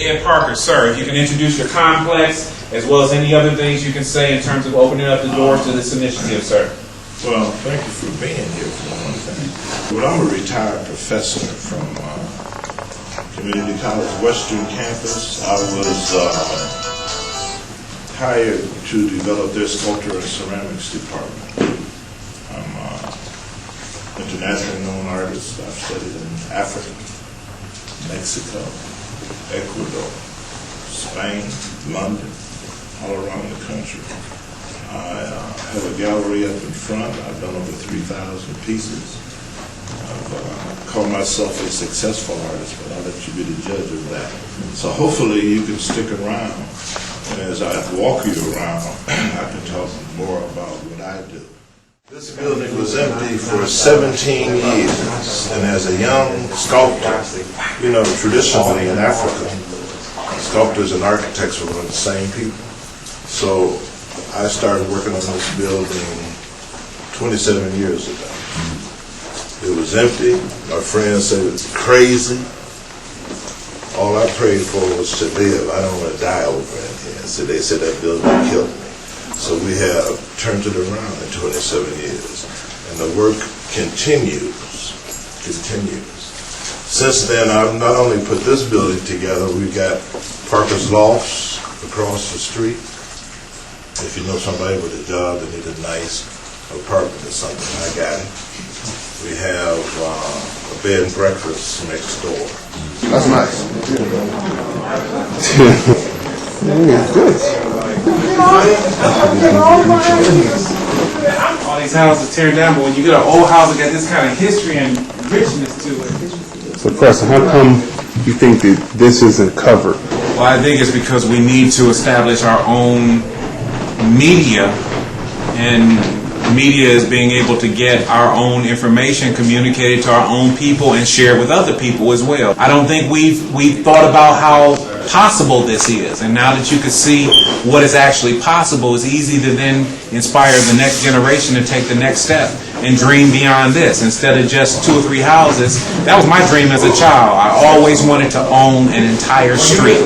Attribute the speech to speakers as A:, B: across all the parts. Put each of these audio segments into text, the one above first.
A: Ed Parker, sir, if you can introduce your complex as well as any other things you can say in terms of opening up the doors to this initiative, sir.
B: Well, thank you for being here for one thing. Well, I'm a retired professor from Community College Western Campus. I was hired to develop their sculpture and ceramics department. I'm an internationally known artist. I've studied in Africa, Mexico, Ecuador, Spain, London, all around the country. I have a gallery up in front. I've done over 3,000 pieces. I've called myself a successful artist, but I'll let you be the judge of that. So hopefully you can stick around, and as I walk you around, I can talk more about what I do. This building was empty for 17 years, and as a young sculptor, you know, traditionally in Africa, sculptors and architects were one of the same people. So I started working on this building 27 years ago. It was empty. My friends said it was crazy. All I prayed for was to live. I don't want to die over in here. So they said that building killed me. So we have turned it around in 27 years. And the work continues. Since then, I've not only put this building together, we've got Parker's Lofts across the street. If you know somebody with a job that needs a nice apartment or something, I got it. We have a bed and breakfast next door.
C: That's nice.
A: All these houses tearing down, but when you get an old house that got this kind of history and richness to it.
C: So, Prester, how come you think that this isn't covered?
A: Well, I think it's because we need to establish our own media, and media is being able to get our own information communicated to our own people and share it with other people as well. I don't think we've thought about how possible this is, and now that you can see what is actually possible, it's easy to then inspire the next generation to take the next step and dream beyond this instead of just 2 or 3 houses. That was my dream as a child. I always wanted to own an entire street.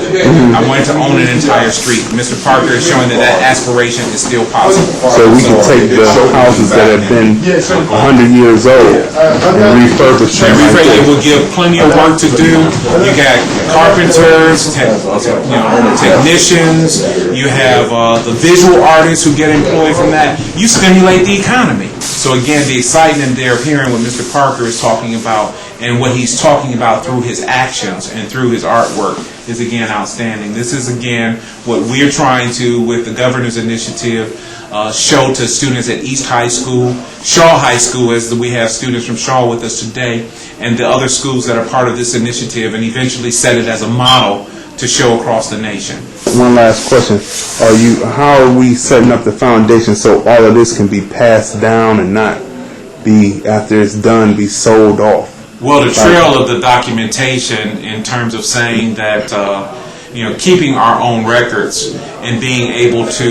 A: I wanted to own an entire street. Mr. Parker is showing that that aspiration is still possible.
C: So we can take the houses that have been 100 years old and refurbish them.
A: It will give plenty of work to do. You got carpenters, technicians, you have the visual artists who get employed from that. You stimulate the economy. So again, the excitement there of hearing what Mr. Parker is talking about and what he's talking about through his actions and through his artwork is again outstanding. This is again what we're trying to, with the Governor's Initiative, show to students at East High School, Shaw High School, as we have students from Shaw with us today, and the other schools that are part of this initiative, and eventually set it as a model to show across the nation.
C: One last question. How are we setting up the foundation so all of this can be passed down and not be, after it's done, be sold off?
A: Well, the trail of the documentation in terms of saying that, keeping our own records and being able to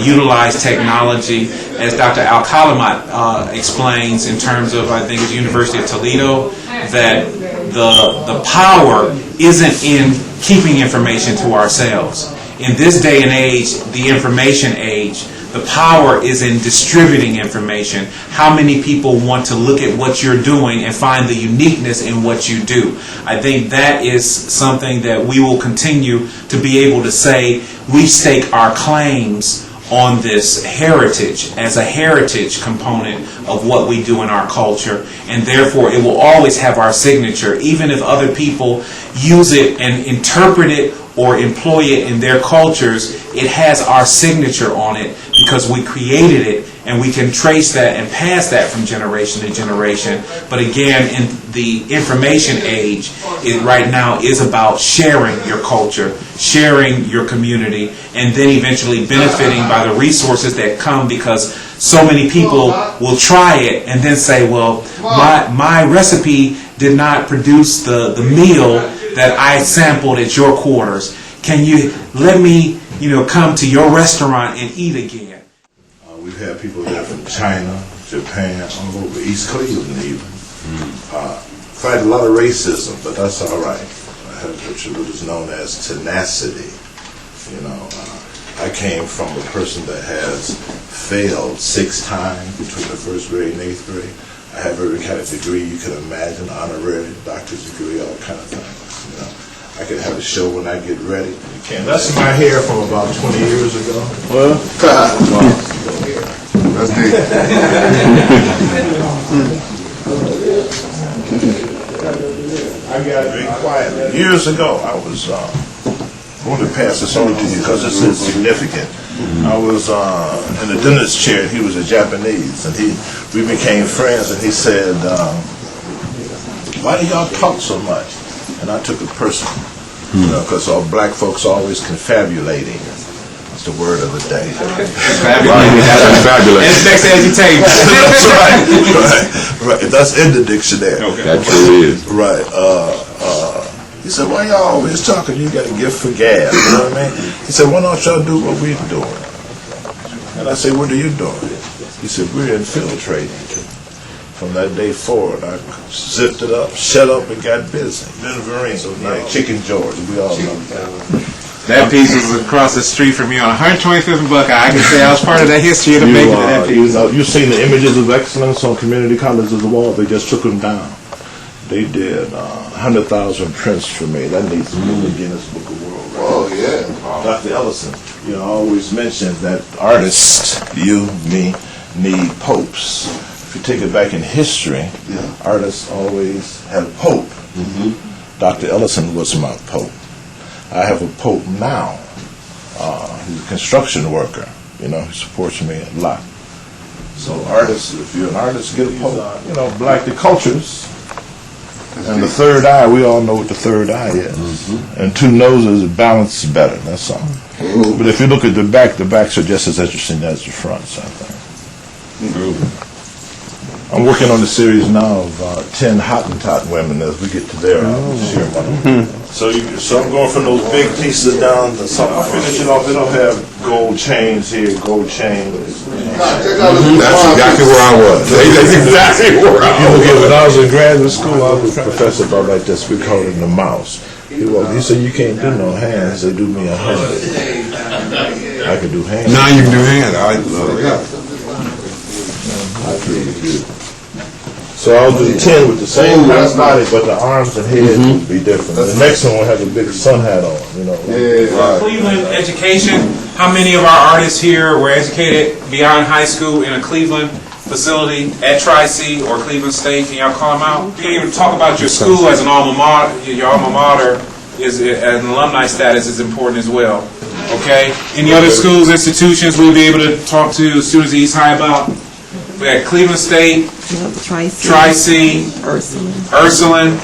A: utilize technology, as Dr. Al-Kalamat explains in terms of, I think it's University of Toledo, that the power isn't in keeping information to ourselves. In this day and age, the information age, the power is in distributing information. How many people want to look at what you're doing and find the uniqueness in what you do? I think that is something that we will continue to be able to say we stake our claims on this heritage as a heritage component of what we do in our culture, and therefore it will always have our signature, even if other people use it and interpret it or employ it in their cultures. It has our signature on it because we created it, and we can trace that and pass that from generation to generation. But again, in the information age, it right now is about sharing your culture, sharing your community, and then eventually benefiting by the resources that come, because so many people will try it and then say, well, my recipe did not produce the meal that I sampled at your quarters. Can you let me, come to your restaurant and eat again?
B: We've had people there from China, Japan, all over East Cleveland even. Fight a lot of racism, but that's all right. I which is known as tenacity. You know, I came from a person that has failed 6 times between the 1st grade and 8th grade. I have every kind of degree you can imagine, honorary, doctor's degree, all kind of things. You know, I could have a show when I get ready. And that's my hair from about 20 years ago. Well,
D: That's deep.
B: I got very quiet. Years ago, I was, I want to pass this on to you because this is significant. I was in the dentist chair, he was a Japanese, and we became friends, and he said, why do y'all talk so much? And I took it personal, you know, because all black folks always confabulating. That's the word of the day.
C: Fabulous.
A: It's next entertainment.
B: That's right. That's in the dictionary.
A: Okay.
C: That truly is.
B: Right. He said, why y'all always talking? You got a gift for gab. You know what I mean? He said, why don't y'all do what we're doing? And I said, what are you doing? He said, we're infiltrating. From that day forward, I zipped it up, shut up, and got busy. Then Vereen, so like Chicken George, we all know that.
A: That piece was across the street from me on 125th and Buckeye. I can say I was part of that history of the making of that piece.
B: You've seen the images of excellence on community colleges of the wall. They just took them down. They did 100,000 prints for me. That needs to move in the Guinness Book of World Records.
D: Oh, yeah.
B: Dr. Ellison, you know, always mentions that artists, you, me, need popes. If you take it back in history, artists always had a pope. Dr. Ellison was my pope. I have a pope now. He's a construction worker. You know, he supports me a lot. So artists, if you're an artist, get a pope. You know, black, the cultures. And the third eye, we all know what the third eye is. And 2 noses, balance is better, that's all. But if you look at the backs are just as interesting as the fronts, I think. I'm working on a series now of 10 Hottentot women as we get to their ceremony. So I'm going from those big pieces down to something. I'll finish it off. It'll have gold chains here, gold chains.
D: That's exactly where I was. That's exactly where I was.
B: When I was in graduate school, I was a professor about like this. We called him the mouse. He said, you can't do no hands. They do me 100. I could do hands.
D: Now you can do hands. I love it.
B: So I'll do 10 with the same kind of body, but the arms and head will be different. The next one will have a big sun hat on, you know.
D: Yeah.
A: Cleveland education. How many of our artists here were educated beyond high school in a Cleveland facility at Tri-C or Cleveland State? Can y'all call them out? You can even talk about your school as an alma mater. Your alma mater is an alumni status is important as well. Okay. Any other schools, institutions we'll be able to talk to students at East High about? We had Cleveland State,
E: Tri-C,
A: Tri-C,
E: Ursuline.
A: Ursuline.